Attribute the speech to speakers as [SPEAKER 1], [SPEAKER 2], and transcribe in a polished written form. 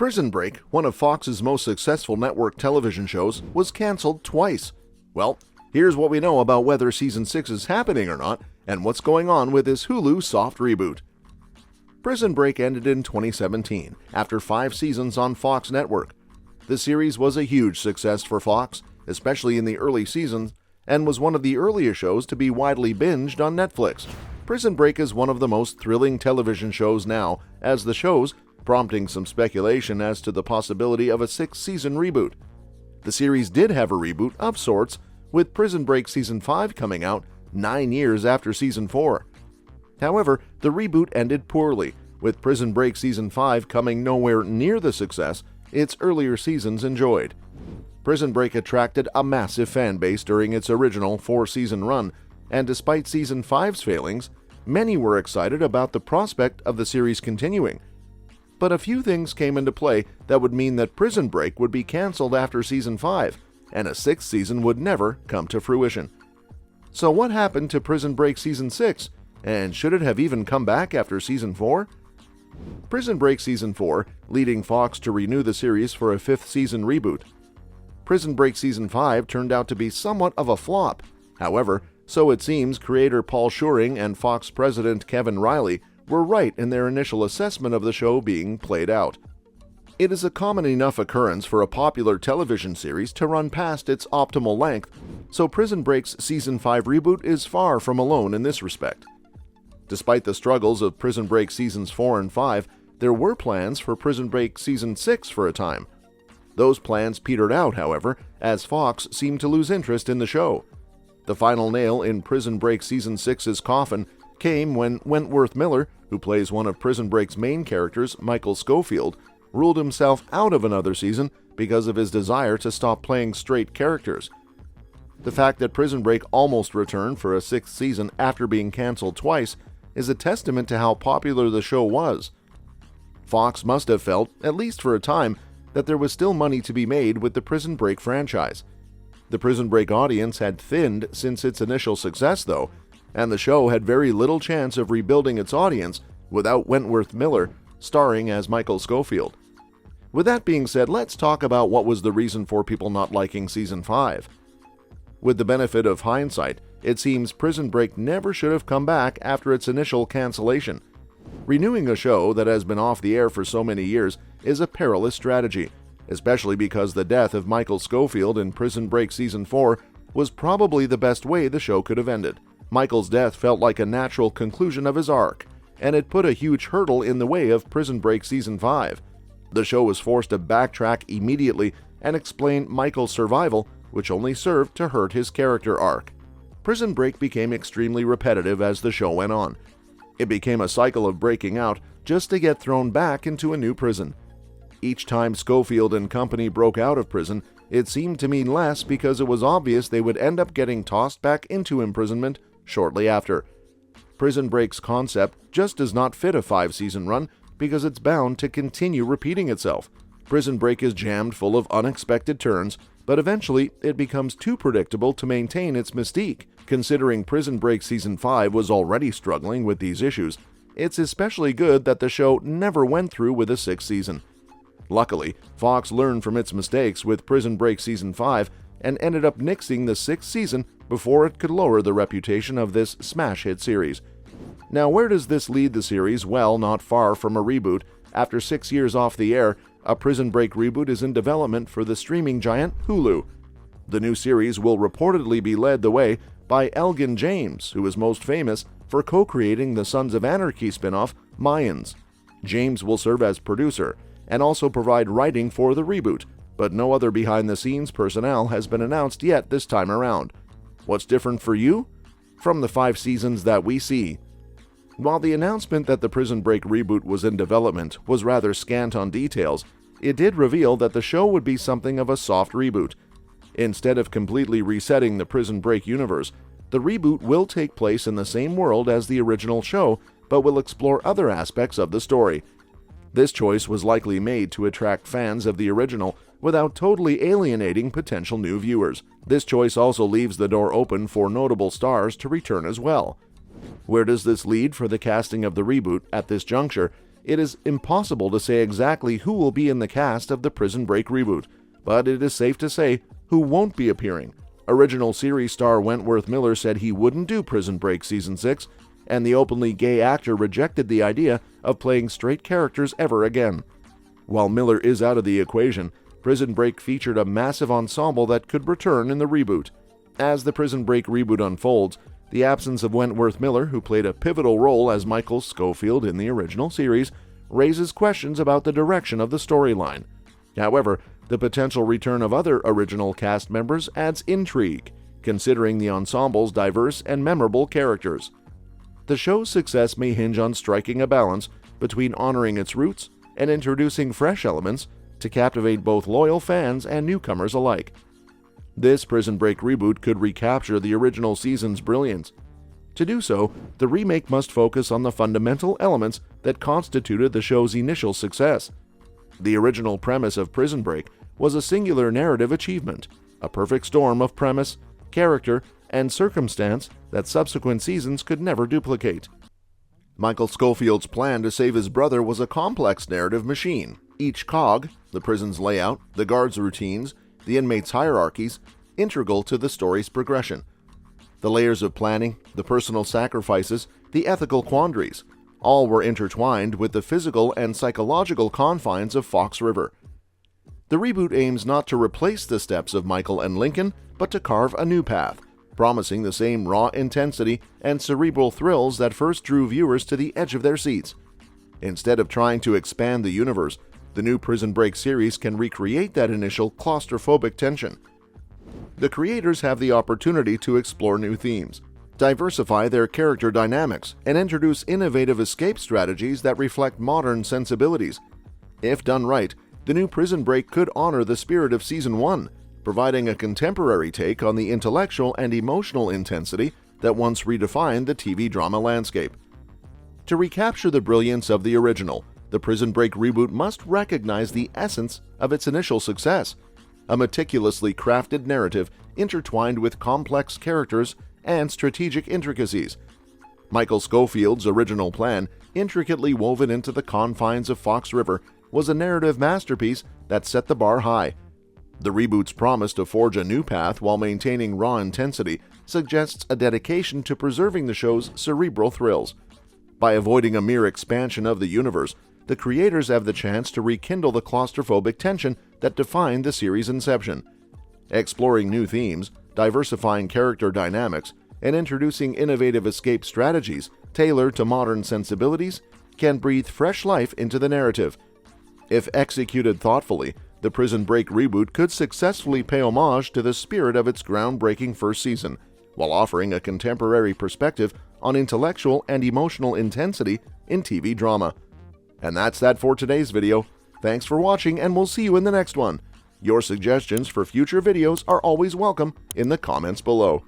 [SPEAKER 1] Prison Break, one of Fox's most successful network television shows, was canceled twice. Well, here's what we know about whether Season 6 is happening or not, and what's going on with this Hulu soft reboot. Prison Break ended in 2017, after 5 seasons on Fox Network. The series was a huge success for Fox, especially in the early seasons, and was one of the earlier shows to be widely binged on Netflix. Prison Break is one of the most thrilling television shows now, as the show's prompting some speculation as to the possibility of a 6th-season reboot. The series did have a reboot of sorts, with Prison Break Season 5 coming out 9 years after Season 4. However, the reboot ended poorly, with Prison Break Season 5 coming nowhere near the success its earlier seasons enjoyed. Prison Break attracted a massive fan base during its original 4-season run, and despite Season 5's failings, many were excited about the prospect of the series continuing. But a few things came into play that would mean that Prison Break would be canceled after Season 5, and a 6th season would never come to fruition. So what happened to Prison Break Season 6, and should it have even come back after Season 4? Prison Break Season 4, leading Fox to renew the series for a 5th-season reboot. Prison Break Season 5 turned out to be somewhat of a flop. However, so it seems creator Paul Scheuring and Fox president Kevin Riley were right in their initial assessment of the show being played out. It is a common enough occurrence for a popular television series to run past its optimal length, so Prison Break's Season 5 reboot is far from alone in this respect. Despite the struggles of Prison Break Seasons 4 and 5, there were plans for Prison Break Season 6 for a time. Those plans petered out, however, as Fox seemed to lose interest in the show. The final nail in Prison Break Season 6's coffin came when Wentworth Miller, who plays one of Prison Break's main characters, Michael Scofield, ruled himself out of another season because of his desire to stop playing straight characters. The fact that Prison Break almost returned for a 6th season after being canceled twice is a testament to how popular the show was. Fox must have felt, at least for a time, that there was still money to be made with the Prison Break franchise. The Prison Break audience had thinned since its initial success, though, and the show had very little chance of rebuilding its audience without Wentworth Miller starring as Michael Scofield. With that being said, let's talk about what was the reason for people not liking Season 5. With the benefit of hindsight, it seems Prison Break never should have come back after its initial cancellation. Renewing a show that has been off the air for so many years is a perilous strategy, especially because the death of Michael Scofield in Prison Break Season 4 was probably the best way the show could have ended. Michael's death felt like a natural conclusion of his arc, and it put a huge hurdle in the way of Prison Break Season 5. The show was forced to backtrack immediately and explain Michael's survival, which only served to hurt his character arc. Prison Break became extremely repetitive as the show went on. It became a cycle of breaking out just to get thrown back into a new prison. Each time Scofield and company broke out of prison, it seemed to mean less because it was obvious they would end up getting tossed back into imprisonment shortly after. Prison Break's concept just does not fit a 5-season run because it's bound to continue repeating itself. Prison Break is jammed full of unexpected turns, but eventually it becomes too predictable to maintain its mystique. Considering Prison Break Season 5 was already struggling with these issues, it's especially good that the show never went through with a 6th season. Luckily, Fox learned from its mistakes with Prison Break Season 5 and ended up nixing the 6th season before it could lower the reputation of this smash hit series. Now, where does this lead the series? Well, not far from a reboot. After 6 years off the air, a Prison Break reboot is in development for the streaming giant Hulu. The new series will reportedly be led the way by Elgin James, who is most famous for co-creating the Sons of Anarchy spin-off Mayans. James will serve as producer and also provide writing for the reboot, but no other behind-the-scenes personnel has been announced yet this time around. What's different for you? From the 5 seasons that we see. While the announcement that the Prison Break reboot was in development was rather scant on details, it did reveal that the show would be something of a soft reboot. Instead of completely resetting the Prison Break universe, the reboot will take place in the same world as the original show, but will explore other aspects of the story. This choice was likely made to attract fans of the original without totally alienating potential new viewers. This choice also leaves the door open for notable stars to return as well. Where does this lead for the casting of the reboot at this juncture? it is impossible to say exactly who will be in the cast of the Prison Break reboot, but it is safe to say who won't be appearing. Original series star Wentworth Miller said he wouldn't do Prison Break Season 6, and the openly gay actor rejected the idea of playing straight characters ever again. While Miller is out of the equation, Prison Break featured a massive ensemble that could return in the reboot. As the Prison Break reboot unfolds, the absence of Wentworth Miller, who played a pivotal role as Michael Scofield in the original series, raises questions about the direction of the storyline. However, the potential return of other original cast members adds intrigue, considering the ensemble's diverse and memorable characters. The show's success may hinge on striking a balance between honoring its roots and introducing fresh elements to captivate both loyal fans and newcomers alike. This Prison Break reboot could recapture the original season's brilliance. To do so, the remake must focus on the fundamental elements that constituted the show's initial success. The original premise of Prison Break was a singular narrative achievement, a perfect storm of premise, character, and circumstance that subsequent seasons could never duplicate. Michael Scofield's plan to save his brother was a complex narrative machine. Each cog, the prison's layout, the guards' routines, the inmates' hierarchies, integral to the story's progression. The layers of planning, the personal sacrifices, the ethical quandaries, all were intertwined with the physical and psychological confines of Fox River. The reboot aims not to replace the steps of Michael and Lincoln, but to carve a new path, promising the same raw intensity and cerebral thrills that first drew viewers to the edge of their seats. Instead of trying to expand the universe, the new Prison Break series can recreate that initial claustrophobic tension. The creators have the opportunity to explore new themes, diversify their character dynamics, and introduce innovative escape strategies that reflect modern sensibilities. If done right, the new Prison Break could honor the spirit of Season 1, providing a contemporary take on the intellectual and emotional intensity that once redefined the TV drama landscape. To recapture the brilliance of the original, the Prison Break reboot must recognize the essence of its initial success, a meticulously crafted narrative intertwined with complex characters and strategic intricacies. Michael Scofield's original plan, intricately woven into the confines of Fox River, was a narrative masterpiece that set the bar high. The reboot's promise to forge a new path while maintaining raw intensity suggests a dedication to preserving the show's cerebral thrills. By avoiding a mere expansion of the universe, the creators have the chance to rekindle the claustrophobic tension that defined the series' inception. Exploring new themes, diversifying character dynamics, and introducing innovative escape strategies tailored to modern sensibilities can breathe fresh life into the narrative. If executed thoughtfully, the Prison Break reboot could successfully pay homage to the spirit of its groundbreaking first season, while offering a contemporary perspective on intellectual and emotional intensity in TV drama. And that's that for today's video. Thanks for watching, and we'll see you in the next one. Your suggestions for future videos are always welcome in the comments below.